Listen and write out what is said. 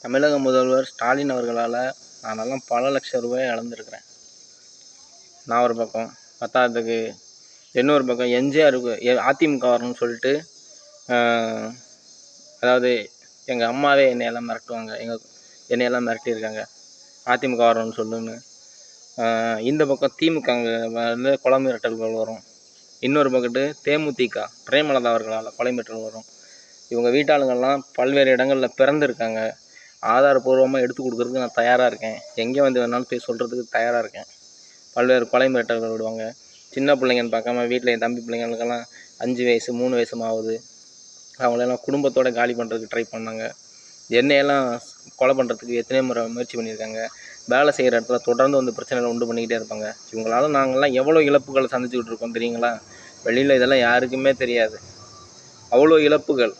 தமிழக முதல்வர் ஸ்டாலின் அவர்களால் நானெல்லாம் பல லட்சம் ரூபாயை இழந்திருக்கிறேன். நான் ஒரு பக்கம், பத்தாததுக்கு இன்னொரு பக்கம் எம்ஜிஆருக்கு அதிமுக வரணும்னு சொல்லிட்டு அதாவது எங்கள் அம்மாவே என்னையெல்லாம் மிரட்டுவாங்க, என்னையெல்லாம் மிரட்டியிருக்காங்க அதிமுக வரணும்னு சொல்லுன்னு. இந்த பக்கம் திமுக வந்து கொலை மிரட்டல்கள் வரும். இன்னொரு பக்கத்து தேமுதிக பிரேமலதா அவர்களால் கொலை மிரட்டல் வரும். இவங்க வீட்டாளுங்கள்லாம் பல்வேறு இடங்களில் பிறந்திருக்காங்க. ஆதாரபூர்வமாக எடுத்து கொடுக்குறதுக்கு நான் தயாராக இருக்கேன். எங்கே வந்து வேணாலும் போய் சொல்கிறதுக்கு தயாராக இருக்கேன். பல்வேறு கொலை மிரட்டல்கள் விடுவாங்க. சின்ன பிள்ளைங்கன்னு பார்க்காம வீட்டில் என் தம்பி பிள்ளைங்களுக்கெல்லாம் 5 வயசு 3 வயசும் ஆகுது. அவங்களெல்லாம் குடும்பத்தோடு காலி பண்ணுறதுக்கு ட்ரை பண்ணாங்க. என்னையெல்லாம் கொலை பண்ணுறதுக்கு எத்தனையோ முறை முயற்சி பண்ணியிருக்காங்க. வேலை செய்கிற இடத்துல தொடர்ந்து வந்து பிரச்சனைகளை உண்டு பண்ணிக்கிட்டே இருப்பாங்க. இவங்களால நாங்கள்லாம் எவ்வளோ இழப்புகளை சந்திச்சுக்கிட்டு இருக்கோம் தெரியுங்களா? வெளியில் இதெல்லாம் யாருக்குமே தெரியாது. அவ்வளோ இழப்புகள்.